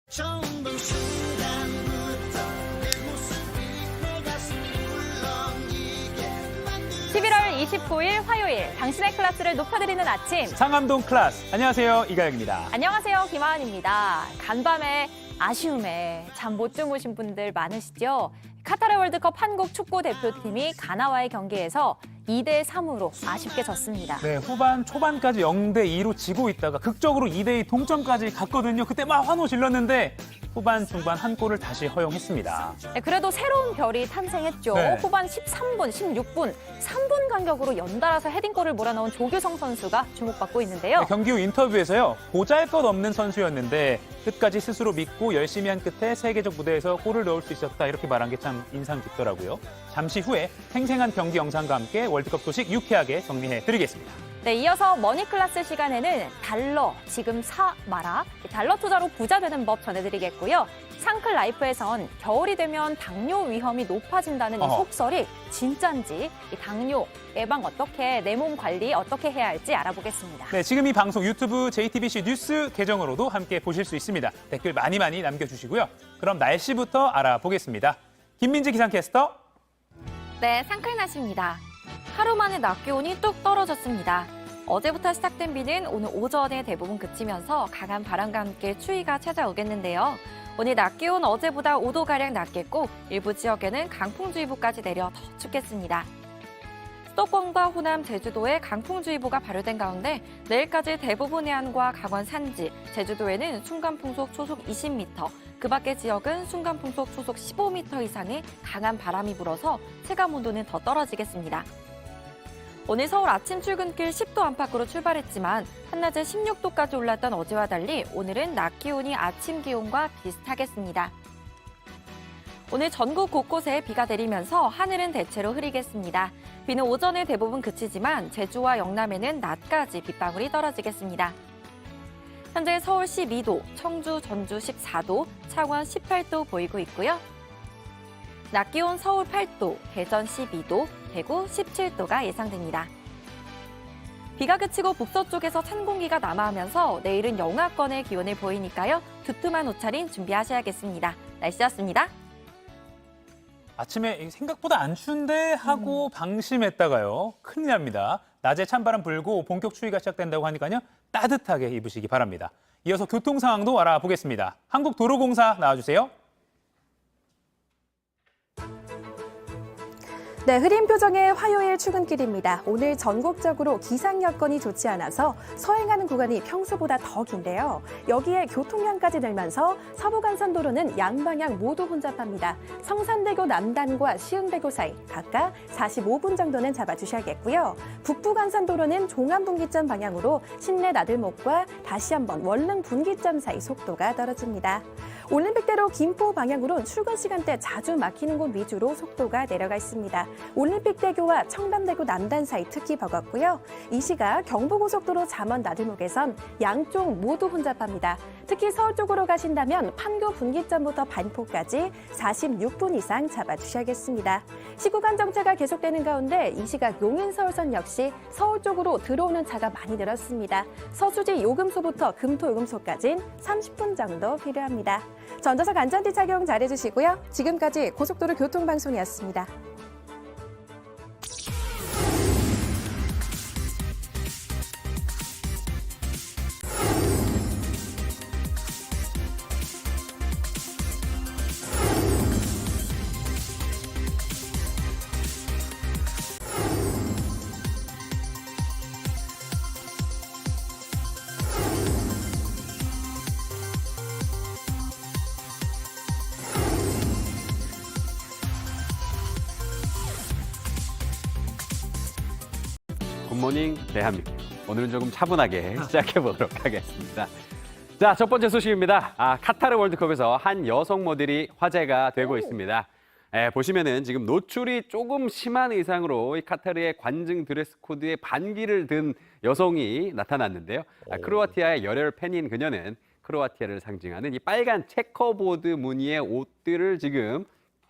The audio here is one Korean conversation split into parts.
처음 본 순간부터 내 모습이 내 가슴을 울렁이게 만든 11월 29일 화요일 당신의 클래스를 높여드리는 아침. 상암동 클래스. 안녕하세요. 이가영입니다. 안녕하세요. 김하은입니다. 간밤에 아쉬움에 잠 못 주무신 분들 많으시죠? 카타르 월드컵 한국 축구 대표팀이 가나와의 경기에서 2대 3으로 아쉽게 졌습니다. 네, 후반 초반까지 0대 2로 지고 있다가 극적으로 2대 2 동점까지 갔거든요. 그때 막 환호 질렀는데 후반 중반 한 골을 다시 허용했습니다. 네, 그래도 새로운 별이 탄생했죠. 네. 후반 13분, 16분, 3분 간격으로 연달아서 헤딩골을 몰아넣은 조규성 선수가 주목받고 있는데요. 네, 경기 후 인터뷰에서요. 보잘것없는 선수였는데 끝까지 스스로 믿고 열심히 한 끝에 세계적 무대에서 골을 넣을 수 있었다. 이렇게 말한 게 참 인상 깊더라고요. 잠시 후에 생생한 경기 영상과 함께 월드컵 소식 유쾌하게 정리해드리겠습니다. 네, 이어서 머니클래스 시간에는 달러, 지금 사 마라, 달러 투자로 부자 되는 법 전해드리겠고요. 상클라이프에선 겨울이 되면 당뇨 위험이 높아진다는 이 어허. 속설이 진짠지, 이 당뇨 예방 어떻게, 내 몸 관리 어떻게 해야 할지 알아보겠습니다. 네, 지금 이 방송 유튜브 JTBC 뉴스 계정으로도 함께 보실 수 있습니다. 댓글 많이 남겨주시고요. 그럼 날씨부터 알아보겠습니다. 김민지 기상캐스터. 네, 상클 날씨입니다. 하루 만에 낮 기온이 뚝 떨어졌습니다. 어제부터 시작된 비는 오늘 오전에 대부분 그치면서 강한 바람과 함께 추위가 찾아오겠는데요. 오늘 낮 기온 어제보다 5도가량 낮겠고 일부 지역에는 강풍주의보까지 내려 더 춥겠습니다. 수도권과 호남, 제주도에 강풍주의보가 발효된 가운데 내일까지 대부분 해안과 강원 산지, 제주도에는 순간풍속 초속 20m, 그 밖의 지역은 순간풍속 초속 15m 이상의 강한 바람이 불어서 체감온도는 더 떨어지겠습니다. 오늘 서울 아침 출근길 10도 안팎으로 출발했지만 한낮에 16도까지 올랐던 어제와 달리 오늘은 낮 기온이 아침 기온과 비슷하겠습니다. 오늘 전국 곳곳에 비가 내리면서 하늘은 대체로 흐리겠습니다. 비는 오전에 대부분 그치지만 제주와 영남에는 낮까지 빗방울이 떨어지겠습니다. 현재 서울 12도, 청주, 전주 14도, 창원 18도 보이고 있고요. 낮 기온 서울 8도, 대전 12도, 대구 17도가 예상됩니다. 비가 그치고 북서쪽에서 찬 공기가 남하하면서 내일은 영하권의 기온을 보이니까요. 두툼한 옷차림 준비하셔야겠습니다. 날씨였습니다. 아침에 생각보다 안 추운데 하고 방심했다가요. 큰일 납니다. 낮에 찬바람 불고 본격 추위가 시작된다고 하니까요. 따뜻하게 입으시기 바랍니다. 이어서 교통 상황도 알아보겠습니다. 한국도로공사 나와주세요. 네, 흐린 표정의 화요일 출근길입니다. 오늘 전국적으로 기상 여건이 좋지 않아서 서행하는 구간이 평소보다 더 긴데요. 여기에 교통량까지 늘면서 서부간선도로는 양방향 모두 혼잡합니다. 성산대교 남단과 시흥대교 사이 각각 45분 정도는 잡아주셔야겠고요. 북부간선도로는 종암분기점 방향으로 신내 나들목과 다시 한번 월릉 분기점 사이 속도가 떨어집니다. 올림픽대로 김포 방향으로는 출근 시간대 자주 막히는 곳 위주로 속도가 내려가 있습니다. 올림픽대교와 청담대교 남단 사이 특히 버겁고요. 이 시각 경부고속도로 잠원 나들목에선 양쪽 모두 혼잡합니다. 특히 서울 쪽으로 가신다면 판교 분기점부터 반포까지 46분 이상 잡아주셔야겠습니다. 시구간 정체가 계속되는 가운데 이 시각 용인서울선 역시 서울 쪽으로 들어오는 차가 많이 늘었습니다. 서수지 요금소부터 금토요금소까지는 30분 정도 필요합니다. 전자석 안전띠 착용 잘해주시고요. 지금까지 고속도로 교통방송이었습니다. 굿모닝 대한민국. 오늘은 조금 차분하게 시작해 보도록 하겠습니다. 자, 첫 번째 소식입니다. 카타르 월드컵에서 한 여성 모델이 화제가 되고 있습니다. 보시면은 지금 노출이 조금 심한 의상으로 이 카타르의 관중 드레스 코드에 반기를 든 여성이 나타났는데요. 크로아티아의 열혈 팬인 그녀는 크로아티아를 상징하는 이 빨간 체커보드 무늬의 옷들을 지금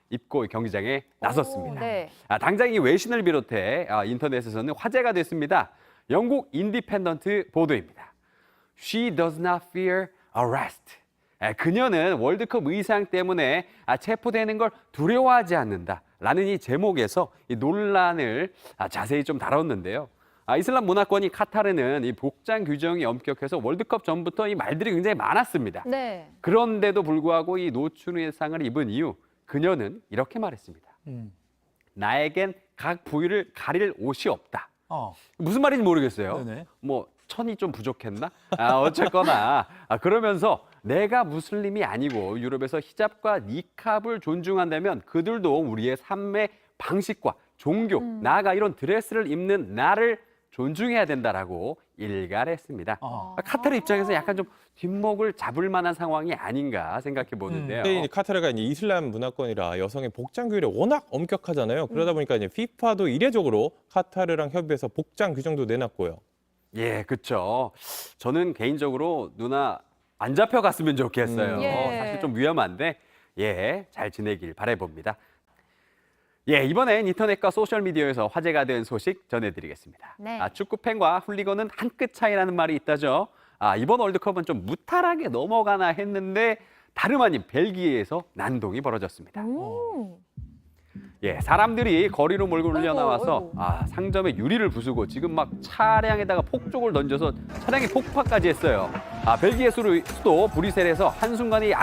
입고 경기장에 나섰습니다. 네. 당장 이 외신을 비롯해 인터넷에서는 화제가 됐습니다. 영국 인디펜던트 보도입니다. She does not fear arrest. 그녀는 월드컵 의상 때문에 체포되는 걸 두려워하지 않는다라는 이 제목에서 이 논란을 자세히 좀 다뤘는데요. 이슬람 문화권인 카타르는 이 복장 규정이 엄격해서 월드컵 전부터 이 말들이 굉장히 많았습니다. 네. 그런데도 불구하고 이 노출 의상을 입은 이유, 그녀는 이렇게 말했습니다. 나에겐 각 부위를 가릴 옷이 없다. 무슨 말인지 모르겠어요. 네네. 뭐 천이 좀 부족했나? 어쨌거나 그러면서 내가 무슬림이 아니고 유럽에서 히잡과 니캅을 존중한다면 그들도 우리의 삶의 방식과 종교, 나아가 이런 드레스를 입는 나를 존중해야 된다라고 일갈했습니다. 카타르 입장에서 약간 좀 뒷목을 잡을 만한 상황이 아닌가 생각해 보는데요. 근데 카타르가 이제 이슬람 문화권이라 여성의 복장 규율이 워낙 엄격하잖아요. 그러다 보니까 이제 FIFA도 이례적으로 카타르랑 협의해서 복장 규정도 내놨고요. 예, 그렇죠. 저는 개인적으로 누나 안 잡혀갔으면 좋겠어요. 예. 사실 좀 위험한데 잘 지내길 바라봅니다. 이번엔 인터넷과 소셜미디어에서 화제가 된 소식 전해드리겠습니다. 네. 축구팬과 훌리건은 한 끗 차이라는 말이 있다죠. 이번 월드컵은 좀 무탈하게 넘어가나 했는데 다름 아닌 벨기에에서 난동이 벌어졌습니다. 사람들이 거리로 몰고 흘려나와서 상점의 유리를 부수고 지금 막 차량에다가 폭죽을 던져서 차량이 폭파까지 했어요. 벨기에 수도 브뤼셀에서 한순간에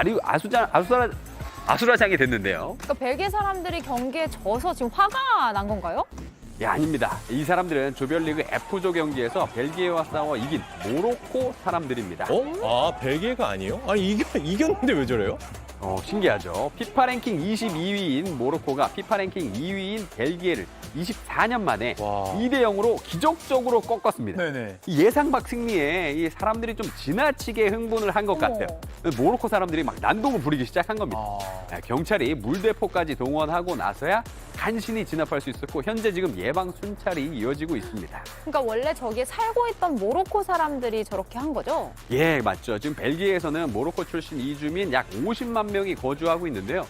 아수라장이 됐는데요. 그러니까 벨기에 사람들이 경기에 져서 지금 화가 난 건가요? 아닙니다. 이 사람들은 조별리그 F조 경기에서 벨기에와 싸워 이긴 모로코 사람들입니다. 벨기에가 아니에요? 아니 이겼는데 왜 저래요? 신기하죠. 피파 랭킹 22위인 모로코가 피파 랭킹 2위인 벨기에를 24년 만에 2대 0으로 기적적으로 꺾었습니다. 네네. 이 예상 밖 승리에 이 사람들이 좀 지나치게 흥분을 한 것 같아요. 모로코 사람들이 막 난동을 부리기 시작한 겁니다. 경찰이 물대포까지 동원하고 나서야 간신히 진압할 수 있었고 현재 지금 예방 순찰이 이어지고 있습니다. 그러니까 원래 저기에 살고 있던 모로코 사람들이 저렇게 한 거죠? 예, 맞죠. 지금 벨기에에서는 모로코 출신 이주민 약 50만 명이 거주하고 있는데요.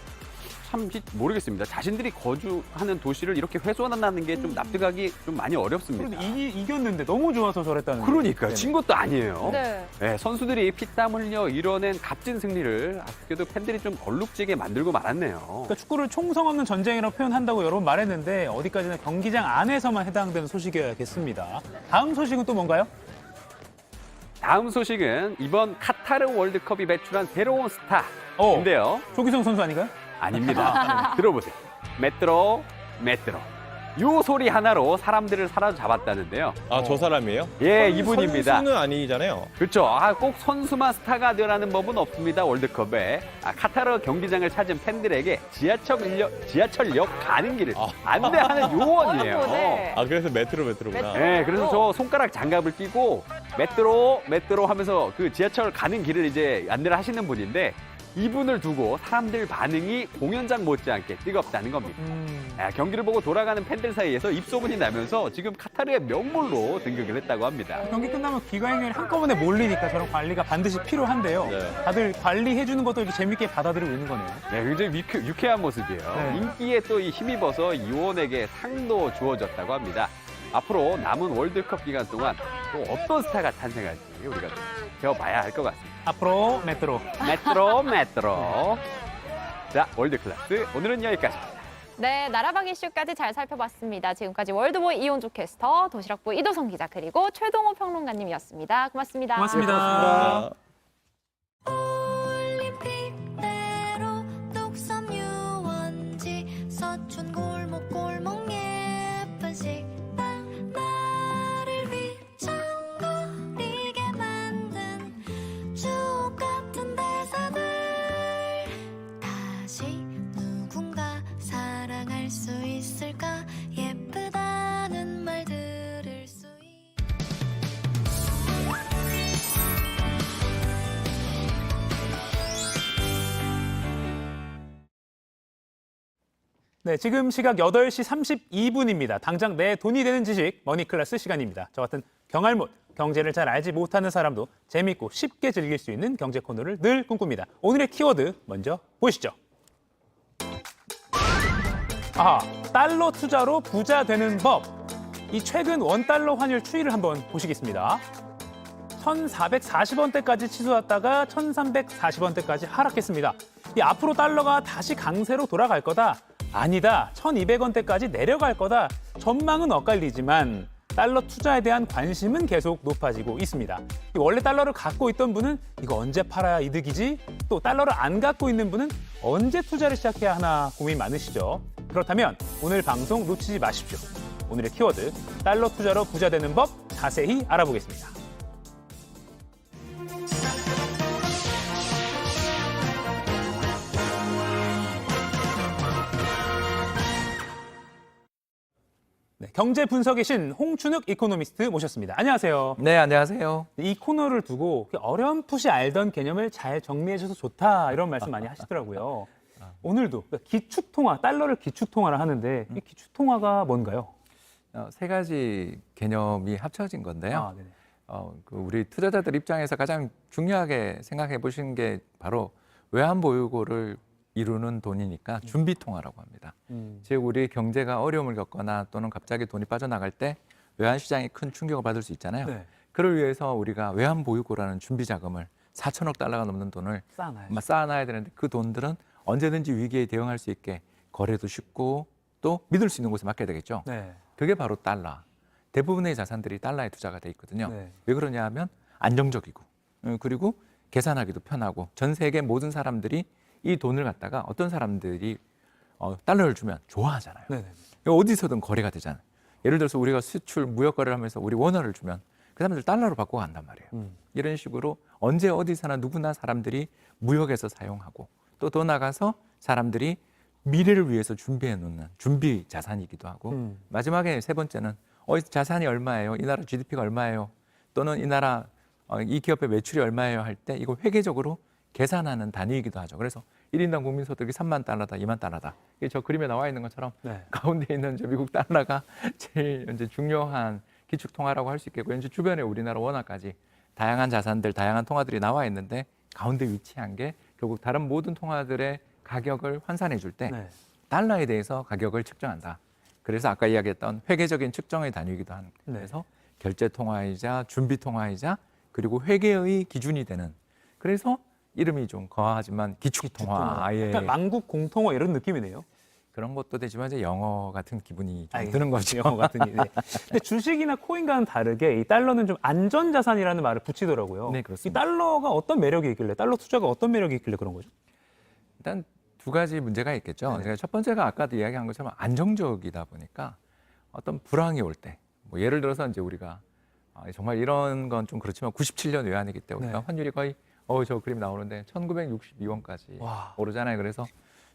참 모르겠습니다. 자신들이 거주하는 도시를 이렇게 훼손한다는 게 좀 납득하기 좀 많이 어렵습니다. 이겼는데 너무 좋아서 저랬다는 그러니까요. 거예요. 진 것도 아니에요. 네. 선수들이 피땀 흘려 이뤄낸 값진 승리를 아쉽게도 팬들이 좀 얼룩지게 만들고 말았네요. 그러니까 축구를 총성 없는 전쟁이라고 표현한다고 여러 번 말했는데 어디까지나 경기장 안에서만 해당되는 소식이어야겠습니다. 다음 소식은 또 뭔가요? 다음 소식은 이번 카타르 월드컵이 배출한 새로운 스타인데요. 조기성 선수 아닌가요? 아닙니다. 들어보세요. 메트로. 요 소리 하나로 사람들을 사로잡았다는데요. 저 사람이에요? 이분입니다. 선수는 아니잖아요. 그렇죠. 꼭 선수만 스타가 되라는 법은 없습니다. 월드컵에. 카타르 경기장을 찾은 팬들에게 지하철역 가는 길을 안내하는 요원이에요. 그래서 메트로구나. 그래서 저 손가락 장갑을 끼고 메트로 하면서 그 지하철 가는 길을 이제 안내를 하시는 분인데 이분을 두고 사람들 반응이 공연장 못지않게 뜨겁다는 겁니다. 경기를 보고 돌아가는 팬들 사이에서 입소문이 나면서 지금 카타르의 명물로 등극을 했다고 합니다. 경기 끝나면 기가행렬이 한꺼번에 몰리니까 저런 관리가 반드시 필요한데요. 다들 관리해주는 것도 이렇게 재밌게 받아들이고 있는 거네요. 굉장히 유쾌한 모습이에요. 인기에 또 힘입어서 요원에게 상도 주어졌다고 합니다. 앞으로 남은 월드컵 기간 동안 또 어떤 스타가 탄생할지 우리가 좀 지켜봐야 할 것 같습니다. 앞으로 메트로. 자, 월드클래스 오늘은 여기까지입니다. 네, 나라방 이슈까지 잘 살펴봤습니다. 지금까지 월드보이 이온주 캐스터, 도시락부 이도성 기자, 그리고 최동호 평론가님이었습니다. 고맙습니다. 고맙습니다. 올림픽대로 뚝섬 유원지 서촌 골목 예쁜 식당 나를 휘청거리게 만든 추억 같은 대사들 다시 누군가 사랑할 수 있을까 예쁘다는 말 들을 수 네, 지금 시각 8시 32분입니다. 당장 내 돈이 되는 지식 머니클래스 시간입니다. 저 같은 경알못, 경제를 잘 알지 못하는 사람도 재밌고 쉽게 즐길 수 있는 경제 코너를 늘 꿈꿉니다. 오늘의 키워드 먼저 보시죠. 달러 투자로 부자 되는 법. 이 최근 원달러 환율 추이를 한번 보시겠습니다. 1,440원대까지 치솟았다가 1,340원대까지 하락했습니다. 이 앞으로 달러가 다시 강세로 돌아갈 거다. 아니다. 1,200원대까지 내려갈 거다. 전망은 엇갈리지만 달러 투자에 대한 관심은 계속 높아지고 있습니다. 원래 달러를 갖고 있던 분은 이거 언제 팔아야 이득이지? 또 달러를 안 갖고 있는 분은 언제 투자를 시작해야 하나 고민 많으시죠? 그렇다면 오늘 방송 놓치지 마십시오. 오늘의 키워드, 달러 투자로 부자 되는 법 자세히 알아보겠습니다. 네, 경제 분석의 신 홍춘욱 이코노미스트 모셨습니다. 안녕하세요. 네, 안녕하세요. 이 코너를 두고 어렴풋이 알던 개념을 잘 정리해 주셔서 좋다 이런 말씀 많이 하시더라고요. 오늘도 기축통화, 달러를 기축통화를 하는데 이 기축통화가 뭔가요? 세 가지 개념이 합쳐진 건데요. 네네. 우리 투자자들 입장에서 가장 중요하게 생각해 보시는 게 바로 외환 보유고를 이루는 돈이니까 준비통화라고 합니다. 즉 우리 경제가 어려움을 겪거나 또는 갑자기 돈이 빠져나갈 때 외환 시장이 큰 충격을 받을 수 있잖아요. 네. 그를 위해서 우리가 외환 보유고라는 준비 자금을 4천억 달러가 넘는 돈을 쌓아놔야 되는데 그 돈들은 언제든지 위기에 대응할 수 있게 거래도 쉽고 또 믿을 수 있는 곳에 맡겨야 되겠죠. 네. 그게 바로 달러. 대부분의 자산들이 달러에 투자가 돼 있거든요. 네. 왜 그러냐 하면 안정적이고 그리고 계산하기도 편하고 전 세계 모든 사람들이 이 돈을 갖다가 어떤 사람들이 달러를 주면 좋아하잖아요. 네네. 어디서든 거래가 되잖아요. 예를 들어서 우리가 수출 무역 거래를 하면서 우리 원화를 주면 그 사람들 달러로 바꿔 간단 말이에요. 이런 식으로 언제 어디서나 누구나 사람들이 무역에서 사용하고 또 더 나가서 사람들이 미래를 위해서 준비해 놓는 준비 자산이기도 하고 마지막에 세 번째는 자산이 얼마예요? 이 나라 GDP가 얼마예요? 또는 이 나라 이 기업의 매출이 얼마예요? 할 때 이거 회계적으로 계산하는 단위이기도 하죠. 그래서 1인당 국민소득이 3만 달러다, 2만 달러다. 이게 저 그림에 나와 있는 것처럼 네. 가운데 있는 저 미국 달러가 제일 이제 중요한 기축통화라고 할 수 있겠고, 이제 주변에 우리나라 원화까지 다양한 자산들, 다양한 통화들이 나와 있는데 가운데 위치한 게 결국 다른 모든 통화들의 가격을 환산해 줄 때 네. 달러에 대해서 가격을 측정한다. 그래서 아까 이야기했던 회계적인 측정의 단위이기도 한 네. 그래서 결제 통화이자 준비 통화이자 그리고 회계의 기준이 되는 그래서 이름이 좀 거하지만 기축통화 아예 그러니까 만국 공통화 이런 느낌이네요. 그런 것도 되지만 이제 영어 같은 기분이 좀 알겠습니다. 드는 거죠. 영어 같은. 네. 근데 주식이나 코인과는 다르게 이 달러는 좀 안전자산이라는 말을 붙이더라고요. 네, 이 그렇습니다. 달러가 어떤 매력이 있길래, 달러 투자가 어떤 매력이 있길래 그런 거죠? 일단 두 가지 문제가 있겠죠. 네. 제가 첫 번째가 아까도 이야기한 것처럼 안정적이다 보니까 어떤 불황이 올 때, 뭐 예를 들어서 이제 우리가 정말 이런 건 좀 그렇지만 97년 외환위기 때 우리가 네. 환율이 거의 저 그림 나오는데 1962원까지 와. 오르잖아요. 그래서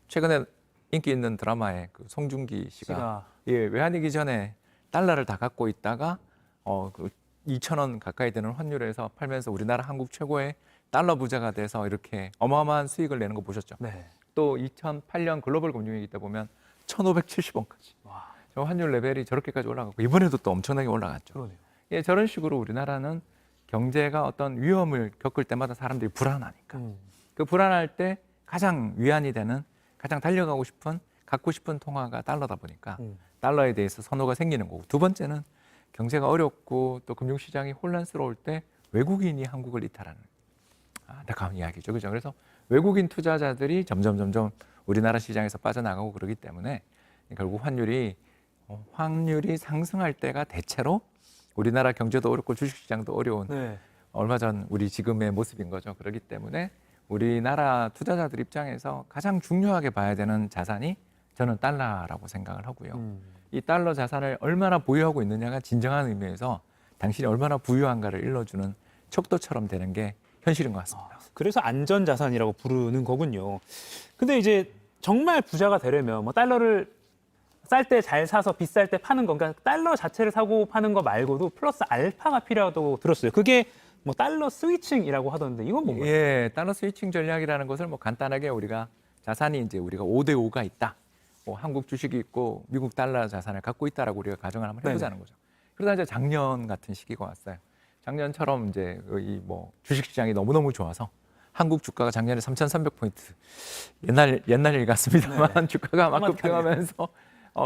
최근에 인기 있는 드라마에 그 송중기 씨가 외환위기 전에 달러를 다 갖고 있다가 그 2,000원 가까이 되는 환율에서 팔면서 우리나라 한국 최고의 달러 부자가 돼서 이렇게 어마어마한 수익을 내는 거 보셨죠? 네. 또 2008년 글로벌 금융위기 때 보면 1,570원까지 와, 저 환율 레벨이 저렇게까지 올라갔고 이번에도 또 엄청나게 올라갔죠. 그러네요. 예, 저런 식으로 우리나라는 경제가 어떤 위험을 겪을 때마다 사람들이 불안하니까 그 불안할 때 가장 위안이 되는 가장 달려가고 싶은 갖고 싶은 통화가 달러다 보니까 달러에 대해서 선호가 생기는 거고 두 번째는 경제가 어렵고 또 금융시장이 혼란스러울 때 외국인이 한국을 이탈하는 안타까운 이야기죠. 그죠? 그래서 외국인 투자자들이 점점 우리나라 시장에서 빠져나가고 그러기 때문에 결국 환율이 상승할 때가 대체로 우리나라 경제도 어렵고 주식시장도 어려운 네. 얼마 전 우리 지금의 모습인 거죠. 그렇기 때문에 우리나라 투자자들 입장에서 가장 중요하게 봐야 되는 자산이 저는 달러라고 생각을 하고요. 이 달러 자산을 얼마나 보유하고 있느냐가 진정한 의미에서 당신이 얼마나 부유한가를 일러주는 척도처럼 되는 게 현실인 것 같습니다. 그래서 안전자산이라고 부르는 거군요. 근데 이제 정말 부자가 되려면 뭐 달러를 쌀 때 잘 사서 비쌀 때 파는 건가? 달러 자체를 사고 파는 거 말고도 플러스 알파가 필요하다고 들었어요. 그게 뭐 달러 스위칭이라고 하던데 이건 뭔가요? 예, 달러 스위칭 전략이라는 것을 뭐 간단하게 우리가 자산이 이제 우리가 5대5가 있다. 뭐 한국 주식이 있고 미국 달러 자산을 갖고 있다라고 우리가 가정을 한번 해보자는 거죠. 그러다 이제 작년 같은 시기가 왔어요. 작년처럼 이제 이 뭐 주식 시장이 너무너무 좋아서 한국 주가가 작년에 3,300포인트 옛날 일 같습니다만 주가가 막 급등하면서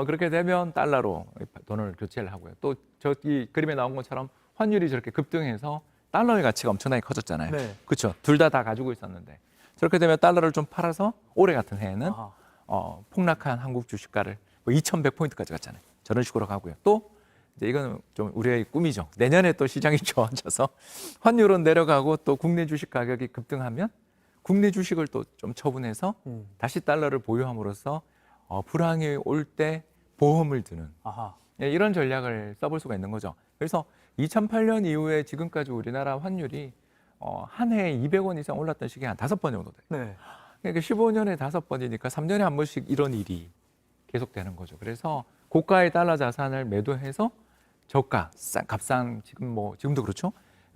그렇게 되면 달러로 돈을 교체를 하고요. 또 저 이 그림에 나온 것처럼 환율이 저렇게 급등해서 달러의 가치가 엄청나게 커졌잖아요. 네. 그렇죠. 둘 다 가지고 있었는데 저렇게 되면 달러를 좀 팔아서 올해 같은 해에는 아하. 폭락한 한국 주식가를 뭐 2,100포인트까지 갔잖아요. 저런 식으로 가고요. 또 이제 이거는 좀 우리의 꿈이죠. 내년에 또 시장이 좋아져서 환율은 내려가고 또 국내 주식 가격이 급등하면 국내 주식을 또 좀 처분해서 다시 달러를 보유함으로써 불황이 올 때 보험을 드는 아하. 이런 전략을 써볼 수가 있는 거죠. 그래서 2008년 이후에 지금까지 우리나라 환율이 한 해에 200원 이상 올랐던 시기가 한 5번 정도 돼요. 네. 그러니까 15년에 5번이니까 3년에 한 번씩 이런 일이 계속되는 거죠. 그래서 고가의 달러 자산을 매도해서 저가, 값싼 지금도 그렇죠.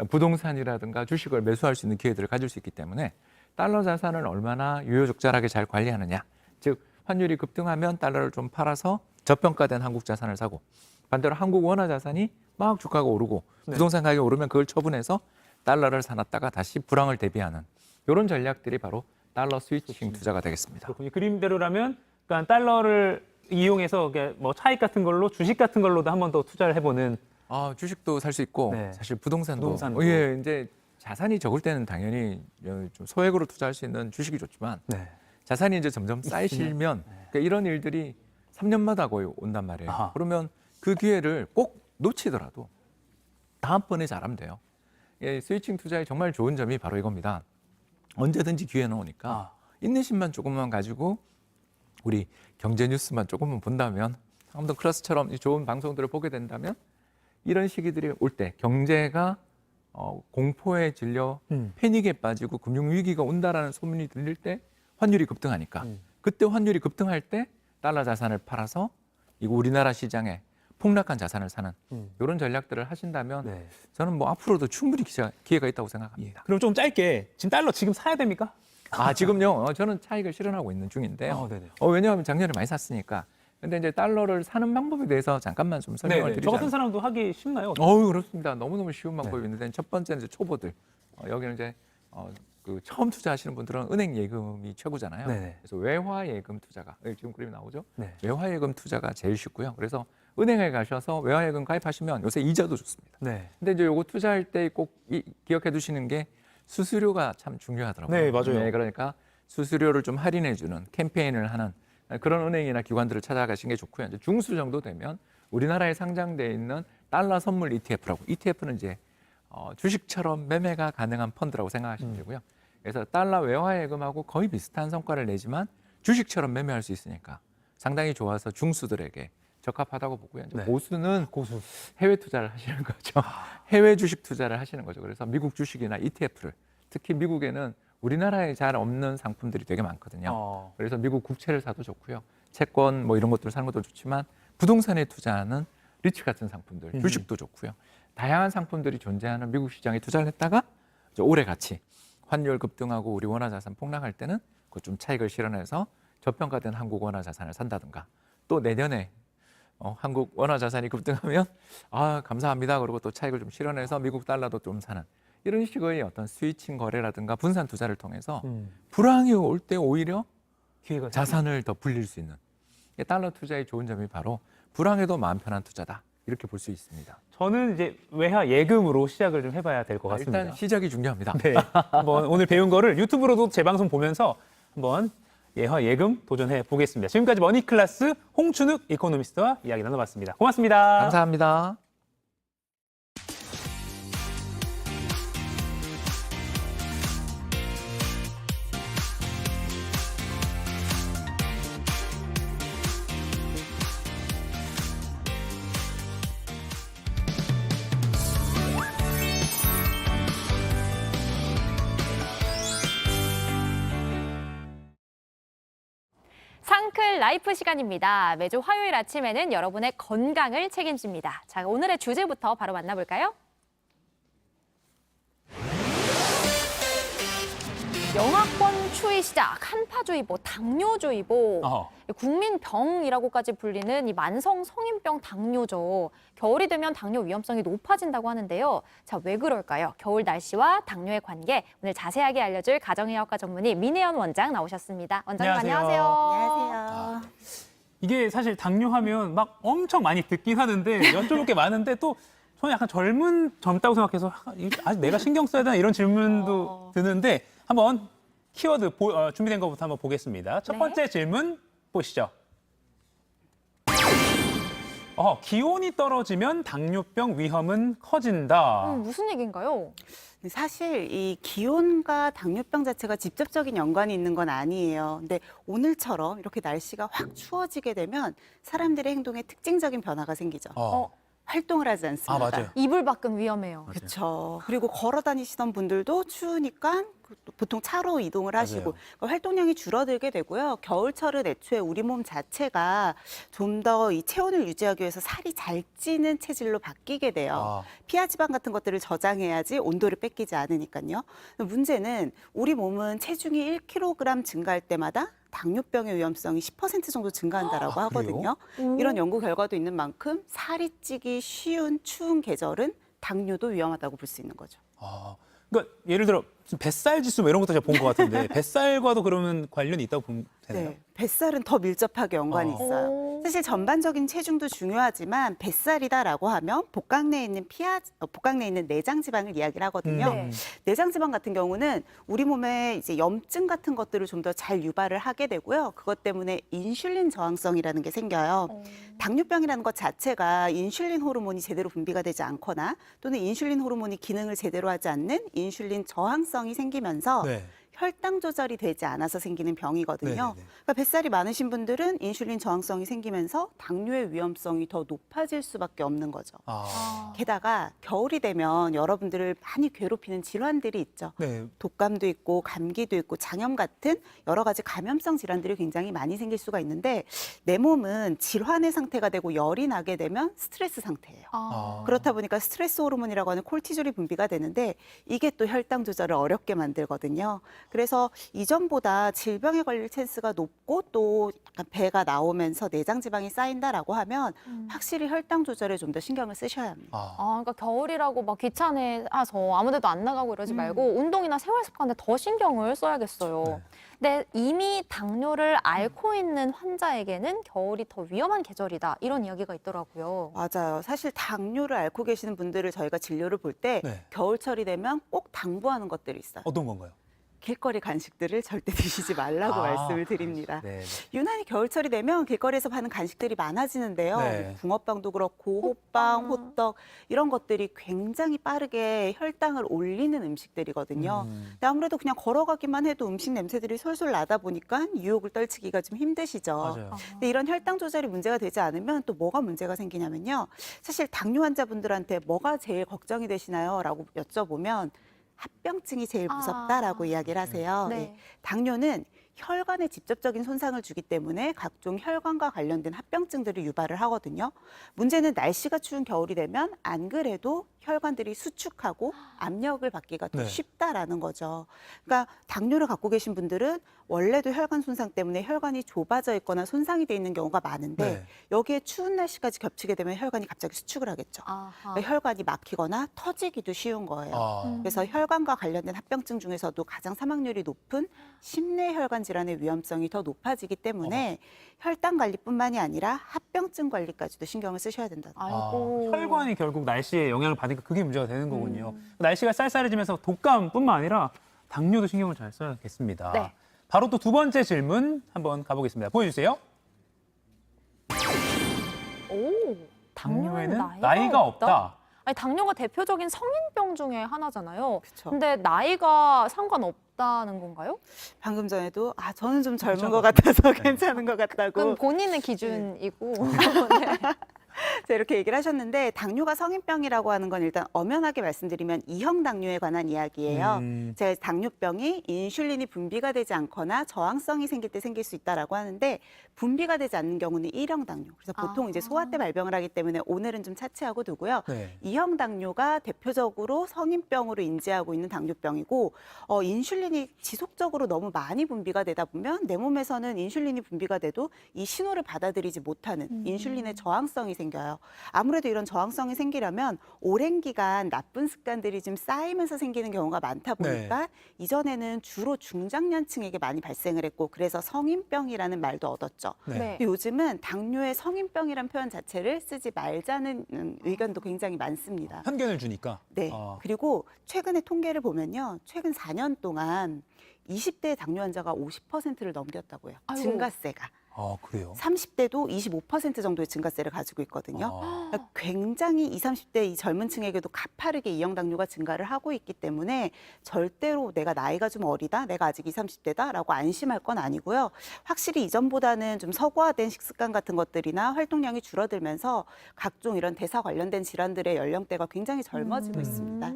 부동산이라든가 주식을 매수할 수 있는 기회들을 가질 수 있기 때문에 달러 자산을 얼마나 유효적절하게 잘 관리하느냐. 즉 환율이 급등하면 달러를 좀 팔아서 저평가된 한국 자산을 사고 반대로 한국 원화 자산이 막 주가가 오르고 네. 부동산 가격이 오르면 그걸 처분해서 달러를 사놨다가 다시 불황을 대비하는 이런 전략들이 바로 달러 스위칭 투자가 되겠습니다. 그렇군요. 그림대로라면 그러니까 달러를 이용해서 뭐 차익 같은 걸로 주식 같은 걸로도 한 번 더 투자를 해보는. 주식도 살 수 있고 네. 사실 부동산도 부동산도. 이제 자산이 적을 때는 당연히 좀 소액으로 투자할 수 있는 주식이 좋지만 네. 자산이 이제 점점 쌓이시면 그러니까 이런 일들이 3년마다 거의 온단 말이에요. 아하. 그러면 그 기회를 꼭 놓치더라도 다음번에 잘하면 돼요. 스위칭 투자의 정말 좋은 점이 바로 이겁니다. 언제든지 기회는 오니까 인내심만 조금만 가지고 우리 경제 뉴스만 조금만 본다면 한번 클래스처럼 좋은 방송들을 보게 된다면 이런 시기들이 올 때 경제가 공포에 질려 패닉에 빠지고 금융위기가 온다라는 소문이 들릴 때 환율이 급등하니까 그때 환율이 급등할 때 달러 자산을 팔아서 이거 우리나라 시장에 폭락한 자산을 사는 이런 전략들을 하신다면 네. 저는 뭐 앞으로도 충분히 기회가 있다고 생각합니다. 그럼 좀 짧게 지금 달러 지금 사야 됩니까? 지금요. 저는 차익을 실현하고 있는 중인데요. 네네. 왜냐하면 작년에 많이 샀으니까. 근데 이제 달러를 사는 방법에 대해서 잠깐만 좀 설명을 네. 저 드리자면. 같은 사람도 하기 쉽나요? 그렇습니다. 너무너무 쉬운 방법이 있는데 첫 번째는 이제 초보들. 여기는 이제 그 처음 투자하시는 분들은 은행 예금이 최고잖아요. 네네. 그래서 외화 예금 투자가 지금 그림이 나오죠. 네. 외화 예금 투자가 제일 쉽고요. 그래서 은행에 가셔서 외화 예금 가입하시면 요새 이자도 좋습니다. 네. 근데 이제 요거 투자할 때 꼭 기억해 두시는 게 수수료가 참 중요하더라고요. 네, 맞아요. 그러니까 수수료를 좀 할인해 주는 캠페인을 하는 그런 은행이나 기관들을 찾아가시는 게 좋고요. 이제 중수 정도 되면 우리나라에 상장되어 있는 달러 선물 ETF라고. ETF는 이제 주식처럼 매매가 가능한 펀드라고 생각하시면 되고요. 그래서 달러 외화 예금하고 거의 비슷한 성과를 내지만 주식처럼 매매할 수 있으니까 상당히 좋아서 중수들에게 적합하다고 보고요. 이제 네. 고수는 고수. 해외 투자를 하시는 거죠. 해외 주식 투자를 하시는 거죠. 그래서 미국 주식이나 ETF를 특히 미국에는 우리나라에 잘 없는 상품들이 되게 많거든요. 그래서 미국 국채를 사도 좋고요. 채권 뭐 이런 것들을 사는 것도 좋지만 부동산에 투자하는 리츠 같은 상품들, 주식도 좋고요. 다양한 상품들이 존재하는 미국 시장에 투자를 했다가 이제 올해 같이 환율 급등하고 우리 원화 자산 폭락할 때는 그 좀 차익을 실현해서 저평가된 한국 원화 자산을 산다든가 또 내년에 한국 원화 자산이 급등하면 감사합니다. 그리고 또 차익을 좀 실현해서 미국 달러도 좀 사는 이런 식의 어떤 스위칭 거래라든가 분산 투자를 통해서 불황이 올 때 오히려 기회가 자산을 더 불릴 수 있는 달러 투자의 좋은 점이 바로 불황에도 마음 편한 투자다. 이렇게 볼 수 있습니다. 저는 이제 외화 예금으로 시작을 좀 해봐야 될 것 같습니다. 일단 시작이 중요합니다. 네. 한번 오늘 배운 거를 유튜브로도 재방송 보면서 한번 외화 예금 도전해 보겠습니다. 지금까지 머니클래스 홍춘욱 이코노미스트와 이야기 나눠봤습니다. 고맙습니다. 감사합니다. 상클 라이프 시간입니다. 매주 화요일 아침에는 여러분의 건강을 책임집니다. 자, 오늘의 주제부터 바로 만나볼까요? 영하권 추위 시작, 한파주의보, 당뇨주의보, 국민병이라고까지 불리는 이 만성 성인병 당뇨죠. 겨울이 되면 당뇨 위험성이 높아진다고 하는데요. 자, 왜 그럴까요? 겨울 날씨와 당뇨의 관계, 오늘 자세하게 알려줄 가정의학과 전문의 민혜연 원장 나오셨습니다. 원장님 안녕하세요. 안녕하세요. 이게 사실 당뇨하면 막 엄청 많이 듣긴 하는데 여쭤볼 게 많은데 또 저는 약간 젊다고 생각해서 아직 내가 신경 써야 되나 이런 질문도 드는데 한번 키워드 준비된 것부터 한번 보겠습니다. 첫 네. 번째 질문 보시죠. 기온이 떨어지면 당뇨병 위험은 커진다. 무슨 얘기인가요? 사실 이 기온과 당뇨병 자체가 직접적인 연관이 있는 건 아니에요. 근데 오늘처럼 이렇게 날씨가 확 추워지게 되면 사람들의 행동에 특징적인 변화가 생기죠. 활동을 하지 않습니다. 맞아요. 이불 밖은 위험해요. 그렇죠. 그리고 걸어 다니시던 분들도 추우니까 보통 차로 이동을 하시고 맞아요. 그러니까 활동량이 줄어들게 되고요. 겨울철은 애초에 우리 몸 자체가 좀 더 이 체온을 유지하기 위해서 살이 잘 찌는 체질로 바뀌게 돼요. 피하 지방 같은 것들을 저장해야지 온도를 뺏기지 않으니까요. 문제는 우리 몸은 체중이 1kg 증가할 때마다 당뇨병의 위험성이 10% 정도 증가한다라고 하거든요. 이런 연구 결과도 있는 만큼 살이 찌기 쉬운 추운 계절은 당뇨도 위험하다고 볼 수 있는 거죠. 그러니까 예를 들어 뱃살 지수 뭐 이런 것도 제가 본 것 같은데 뱃살과도 그러면 관련이 있다고 보면 되나요? 네, 뱃살은 더 밀접하게 연관이 있어요. 사실 전반적인 체중도 중요하지만 뱃살이다라고 하면 복강 내에 있는 복강 내에 있는 내장 지방을 이야기를 하거든요. 네. 내장 지방 같은 경우는 우리 몸에 이제 염증 같은 것들을 좀 더 잘 유발을 하게 되고요. 그것 때문에 인슐린 저항성이라는 게 생겨요. 당뇨병이라는 것 자체가 인슐린 호르몬이 제대로 분비가 되지 않거나 또는 인슐린 호르몬이 기능을 제대로 하지 않는 인슐린 저항성이 생기면서 네. 혈당 조절이 되지 않아서 생기는 병이거든요. 네네네. 그러니까 뱃살이 많으신 분들은 인슐린 저항성이 생기면서 당뇨의 위험성이 더 높아질 수밖에 없는 거죠. 게다가 겨울이 되면 여러분들을 많이 괴롭히는 질환들이 있죠. 네. 독감도 있고 감기도 있고 장염 같은 여러 가지 감염성 질환들이 굉장히 많이 생길 수가 있는데 내 몸은 질환의 상태가 되고 열이 나게 되면 스트레스 상태예요. 그렇다 보니까 스트레스 호르몬이라고 하는 콜티졸이 분비가 되는데 이게 또 혈당 조절을 어렵게 만들거든요. 그래서 이전보다 질병에 걸릴 찬스가 높고 또 약간 배가 나오면서 내장 지방이 쌓인다라고 하면 확실히 혈당 조절에 좀 더 신경을 쓰셔야 합니다. 그러니까 겨울이라고 막 귀찮아서 아무데도 안 나가고 이러지 말고 운동이나 생활 습관에 더 신경을 써야겠어요. 근데 이미 당뇨를 앓고 있는 환자에게는 겨울이 더 위험한 계절이다 이런 이야기가 있더라고요. 맞아요. 사실 당뇨를 앓고 계시는 분들을 저희가 진료를 볼 때 네. 겨울철이 되면 꼭 당부하는 것들이 있어요. 어떤 건가요? 길거리 간식들을 절대 드시지 말라고 말씀을 드립니다. 네. 유난히 겨울철이 되면 길거리에서 파는 간식들이 많아지는데요. 네. 붕어빵도 그렇고 호빵, 호떡 이런 것들이 굉장히 빠르게 혈당을 올리는 음식들이거든요. 근데 아무래도 그냥 걸어가기만 해도 음식 냄새들이 솔솔 나다 보니까 유혹을 떨치기가 좀 힘드시죠. 맞아요. 근데 이런 혈당 조절이 문제가 되지 않으면 또 뭐가 문제가 생기냐면요. 사실 당뇨 환자분들한테 뭐가 제일 걱정이 되시나요? 라고 여쭤보면 합병증이 제일 무섭다라고 이야기를 하세요. 네. 예. 당뇨는 혈관에 직접적인 손상을 주기 때문에 각종 혈관과 관련된 합병증들을 유발을 하거든요. 문제는 날씨가 추운 겨울이 되면 안 그래도 혈관들이 수축하고 압력을 받기가 더 네. 쉽다라는 거죠. 그러니까 당뇨를 갖고 계신 분들은 원래도 혈관 손상 때문에 혈관이 좁아져 있거나 손상이 돼 있는 경우가 많은데 네. 여기에 추운 날씨까지 겹치게 되면 혈관이 갑자기 수축을 하겠죠. 그러니까 혈관이 막히거나 터지기도 쉬운 거예요. 그래서 혈관과 관련된 합병증 중에서도 가장 사망률이 높은 심내 혈관 질환의 위험성이 더 높아지기 때문에 혈당 관리뿐만이 아니라 합병증 관리까지도 신경을 쓰셔야 된다. 아이고. 혈관이 결국 날씨에 영향을 받으니까 그게 문제가 되는 거군요. 날씨가 쌀쌀해지면서 독감뿐만 아니라 당뇨도 신경을 잘 써야겠습니다. 네. 바로 또 두 번째 질문 한번 가보겠습니다. 보여주세요. 당뇨에는 나이가 없다. 아니, 당뇨가 대표적인 성인병 중에 하나잖아요. 그쵸. 근데 나이가 상관없다는 건가요? 방금 전에도 저는 좀 젊은 것 같아서 괜찮은 것 같다고 그건 본인의 기준이고. 자, 이렇게 얘기를 하셨는데 당뇨가 성인병이라고 하는 건 일단 엄연하게 말씀드리면 2형 당뇨에 관한 이야기예요. 제 당뇨병이 인슐린이 분비가 되지 않거나 저항성이 생길 때 생길 수 있다라고 하는데 분비가 되지 않는 경우는 1형 당뇨. 그래서 보통 이제 소아 때 발병을 하기 때문에 오늘은 좀 차치하고 두고요. 네. 2형 당뇨가 대표적으로 성인병으로 인지하고 있는 당뇨병이고 인슐린이 지속적으로 너무 많이 분비가 되다 보면 내 몸에서는 인슐린이 분비가 돼도 이 신호를 받아들이지 못하는 인슐린의 저항성이 생깁니다. 생겨요. 아무래도 이런 저항성이 생기려면 오랜 기간 나쁜 습관들이 좀 쌓이면서 생기는 경우가 많다 보니까 이전에는 주로 중장년층에게 많이 발생을 했고 그래서 성인병이라는 말도 얻었죠. 네. 근데 요즘은 당뇨의 성인병이란 표현 자체를 쓰지 말자는 의견도 굉장히 많습니다. 편견을 주니까. 네. 그리고 최근에 통계를 보면요. 최근 4년 동안 20대 당뇨 환자가 50%를 넘겼다고요. 아이고. 증가세가. 그래요? 30대도 25% 정도의 증가세를 가지고 있거든요. 그러니까 굉장히 20, 30대 이 젊은 층에게도 가파르게 이형 당뇨가 증가를 하고 있기 때문에 절대로 내가 나이가 좀 어리다, 내가 아직 20, 30대다라고 안심할 건 아니고요. 확실히 이전보다는 좀 서구화된 식습관 같은 것들이나 활동량이 줄어들면서 각종 이런 대사 관련된 질환들의 연령대가 굉장히 젊어지고 있습니다.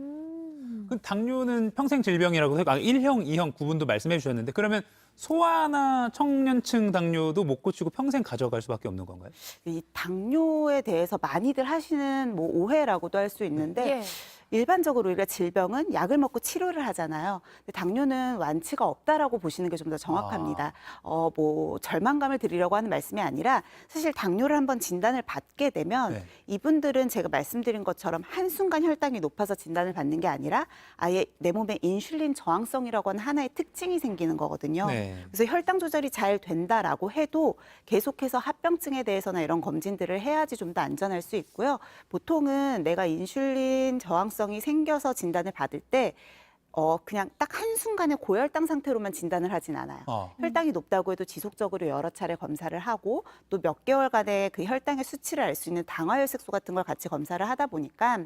그 당뇨는 평생 질병이라고 해서 1형, 2형 구분도 말씀해 주셨는데 그러면 소아나 청년층 당뇨도 못 고치고 평생 가져갈 수밖에 없는 건가요? 이 당뇨에 대해서 많이들 하시는 뭐 오해라고도 할 수 있는데 예. 일반적으로 우리가 질병은 약을 먹고 치료를 하잖아요. 근데 당뇨는 완치가 없다라고 보시는 게 좀 더 정확합니다. 뭐 절망감을 드리려고 하는 말씀이 아니라 사실 당뇨를 한번 진단을 받게 되면 네. 이분들은 제가 말씀드린 것처럼 한순간 혈당이 높아서 진단을 받는 게 아니라 아예 내 몸에 인슐린 저항성이라고 하는 하나의 특징이 생기는 거거든요. 네. 그래서 혈당 조절이 잘 된다라고 해도 계속해서 합병증에 대해서나 이런 검진들을 해야지 좀 더 안전할 수 있고요. 보통은 내가 인슐린 저항성이 생겨서 진단을 받을 때 그냥 딱 한순간에 고혈당 상태로만 진단을 하진 않아요. 혈당이 높다고 해도 지속적으로 여러 차례 검사를 하고 또 몇 개월간의 그 혈당의 수치를 알 수 있는 당화혈색소 같은 걸 같이 검사를 하다 보니까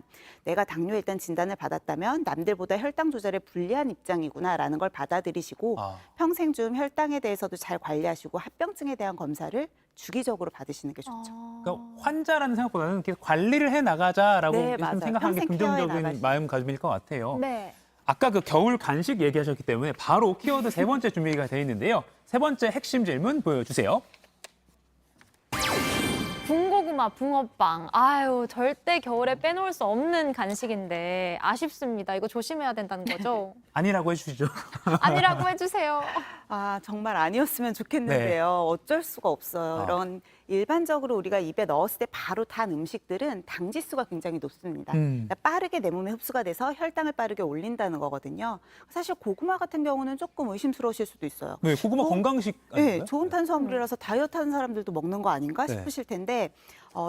내가 당뇨에 일단 진단을 받았다면 남들보다 혈당 조절에 불리한 입장이구나라는 걸 받아들이시고 평생 좀 혈당에 대해서도 잘 관리하시고 합병증에 대한 검사를 주기적으로 받으시는 게 좋죠. 그러니까 환자라는 생각보다는 계속 관리를 해 나가자라고 네, 맞아요. 생각하는 게 평생 케어해 긍정적인 나가시죠. 마음가짐일 것 같아요. 네. 아까 그 겨울 간식 얘기하셨기 때문에 바로 키워드 세 번째 준비가 돼 있는데요. 세 번째 핵심 질문 보여주세요. 군고구마, 붕어빵. 아유, 절대 겨울에 빼놓을 수 없는 간식인데 아쉽습니다. 이거 조심해야 된다는 거죠? 아니라고 해주시죠. 아니라고 해주세요. 아, 정말 아니었으면 좋겠는데요. 어쩔 수가 없어요. 이런 일반적으로 우리가 입에 넣었을 때 바로 단 음식들은 당 지수가 굉장히 높습니다. 그러니까 빠르게 내 몸에 흡수가 돼서 혈당을 빠르게 올린다는 거거든요. 사실 고구마 같은 경우는 조금 의심스러우실 수도 있어요. 네, 고구마 건강식 아닌가요? 네, 좋은 탄수화물이라서 다이어트 하는 사람들도 먹는 거 아닌가 네. 싶으실 텐데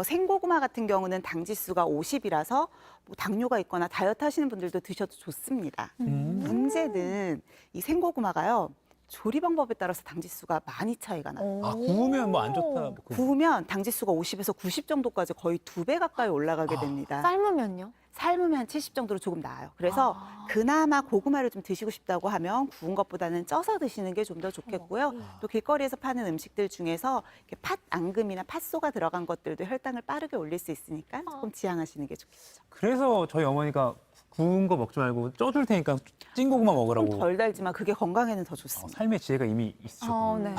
생고구마 같은 경우는 당 지수가 50이라서 뭐 당뇨가 있거나 다이어트 하시는 분들도 드셔도 좋습니다. 문제는 이 생고구마가요. 조리 방법에 따라서 당 지수가 많이 차이가 나요. 구우면 뭐 안 좋다. 구우면 당 지수가 50에서 90 정도까지 거의 2배 가까이 올라가게 됩니다. 삶으면요? 삶으면 한 70 정도로 조금 나아요. 그래서 그나마 고구마를 좀 드시고 싶다고 하면 구운 것보다는 쪄서 드시는 게 좀 더 좋겠고요. 또 길거리에서 파는 음식들 중에서 이렇게 팥 앙금이나 팥소가 들어간 것들도 혈당을 빠르게 올릴 수 있으니까 조금 지양하시는 게 좋겠죠. 그래서 저희 어머니가 구운 거 먹지 말고 쪄줄 테니까 찐 고구마 먹으라고. 좀 덜 달지만 그게 건강에는 더 좋습니다. 삶의 지혜가 이미 있으셨군요. 네.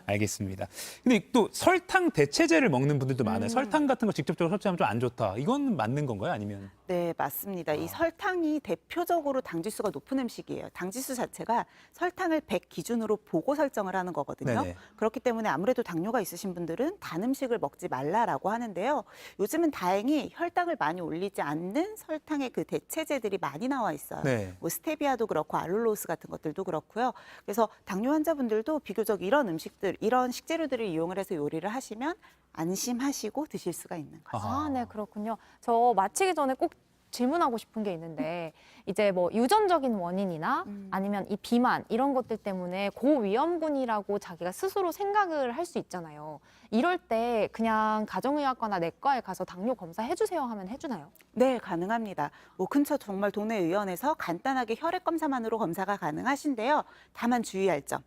알겠습니다. 근데 또 설탕 대체제를 먹는 분들도 많아요. 설탕 같은 거 직접적으로 섭취하면 좀 안 좋다. 이건 맞는 건가요? 아니면? 네, 맞습니다. 이 설탕이 대표적으로 당지수가 높은 음식이에요. 당지수 자체가 설탕을 100 기준으로 보고 설정을 하는 거거든요. 네네. 그렇기 때문에 아무래도 당뇨가 있으신 분들은 단 음식을 먹지 말라라고 하는데요. 요즘은 다행히 혈당을 많이 올리지 않는 설탕의 그 대체제들이 많이 나와 있어요. 네. 뭐 스테비아도 그렇고 알룰로스 같은 것들도 그렇고요. 그래서 당뇨 환자분들도 비교적 이런 음식들, 이런 식재료들을 이용을 해서 요리를 하시면 안심하시고 드실 수가 있는 거죠. 아, 네, 그렇군요. 저 마치기 전에 꼭 질문하고 싶은 게 있는데 이제 뭐 유전적인 원인이나 아니면 이 비만 이런 것들 때문에 고위험군이라고 자기가 스스로 생각을 할 수 있잖아요. 이럴 때 그냥 가정의학과나 내과에 가서 당뇨 검사 해주세요 하면 해주나요? 네, 가능합니다. 뭐 근처 정말 동네 의원에서 간단하게 혈액 검사만으로 검사가 가능하신데요. 다만 주의할 점.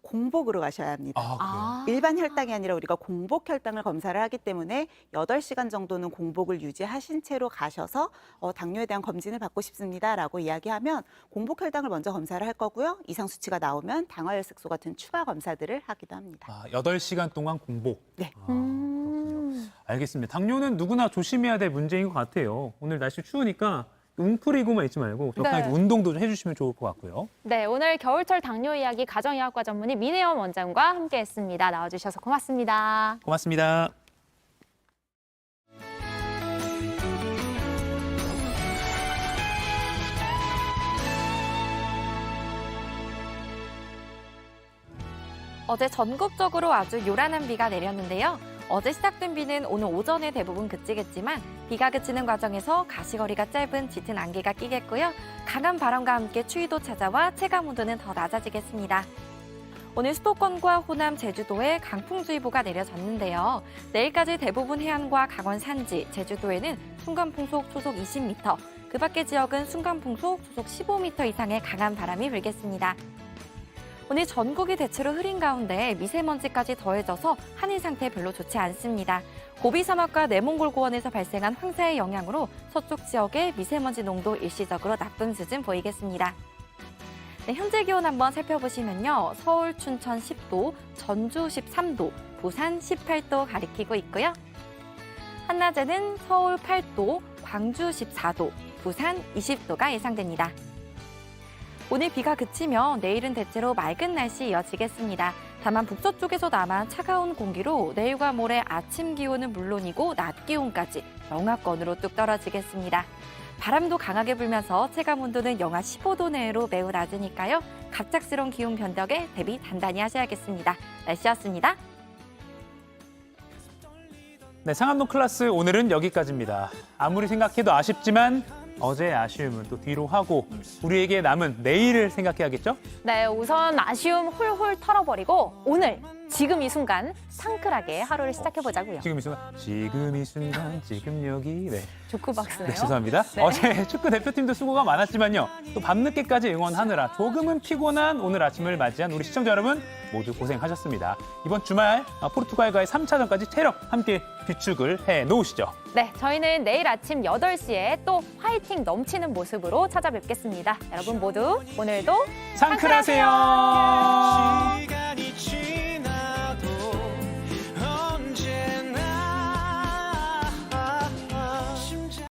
공복으로 가셔야 합니다. 일반 혈당이 아니라 우리가 공복 혈당을 검사를 하기 때문에 8시간 정도는 공복을 유지하신 채로 가셔서 당뇨에 대한 검진을 받고 싶습니다라고 이야기하면 공복 혈당을 먼저 검사를 할 거고요. 이상 수치가 나오면 당화혈색소 같은 추가 검사들을 하기도 합니다. 8시간 동안 공복. 네. 그렇군요. 알겠습니다. 당뇨는 누구나 조심해야 될 문제인 것 같아요. 오늘 날씨 추우니까 웅크리고만 있지 말고 적당히 네. 운동도 좀 해주시면 좋을 것 같고요. 네, 오늘 겨울철 당뇨 이야기 가정의학과 전문의 민혜원 원장과 함께했습니다. 나와주셔서 고맙습니다. 고맙습니다. 어제 전국적으로 아주 요란한 비가 내렸는데요. 어제 시작된 비는 오늘 오전에 대부분 그치겠지만 비가 그치는 과정에서 가시거리가 짧은 짙은 안개가 끼겠고요. 강한 바람과 함께 추위도 찾아와 체감 온도는 더 낮아지겠습니다. 오늘 수도권과 호남, 제주도에 강풍주의보가 내려졌는데요. 내일까지 대부분 해안과 강원 산지, 제주도에는 순간풍속 초속 20m, 그 밖의 지역은 순간풍속 초속 15m 이상의 강한 바람이 불겠습니다. 오늘 전국이 대체로 흐린 가운데 미세먼지까지 더해져서 하늘 상태 별로 좋지 않습니다. 고비 사막과 내몽골 고원에서 발생한 황사의 영향으로 서쪽 지역의 미세먼지 농도 일시적으로 나쁨 수준 보이겠습니다. 네, 현재 기온 한번 살펴보시면요. 서울, 춘천 10도, 전주 13도, 부산 18도 가리키고 있고요. 한낮에는 서울 8도, 광주 14도, 부산 20도가 예상됩니다. 오늘 비가 그치면 내일은 대체로 맑은 날씨 이어지겠습니다. 다만 북서쪽에서 남한 차가운 공기로 내일과 모레 아침 기온은 물론이고 낮 기온까지 영하권으로 뚝 떨어지겠습니다. 바람도 강하게 불면서 체감 온도는 영하 15도 내외로 매우 낮으니까요. 갑작스러운 기온 변덕에 대비 단단히 하셔야겠습니다. 날씨였습니다. 네, 상암동 클래스 오늘은 여기까지입니다. 아무리 생각해도 아쉽지만 어제의 아쉬움은 또 뒤로 하고 우리에게 남은 내일을 생각해야겠죠? 네, 우선 아쉬움 훌훌 털어버리고 오늘 지금 이 순간 상큼하게 하루를 시작해보자고요. 지금 이 순간, 지금 여기. 네. 조크박스네요. 네, 죄송합니다. 네. 어제 축구 대표팀도 수고가 많았지만요. 또 밤늦게까지 응원하느라 조금은 피곤한 오늘 아침을 맞이한 우리 시청자 여러분 모두 고생하셨습니다. 이번 주말 포르투갈과의 3차전까지 체력 함께 비축을 해놓으시죠. 네, 저희는 내일 아침 8시에 또 화이팅 넘치는 모습으로 찾아뵙겠습니다. 여러분 모두 오늘도 상큼하세요.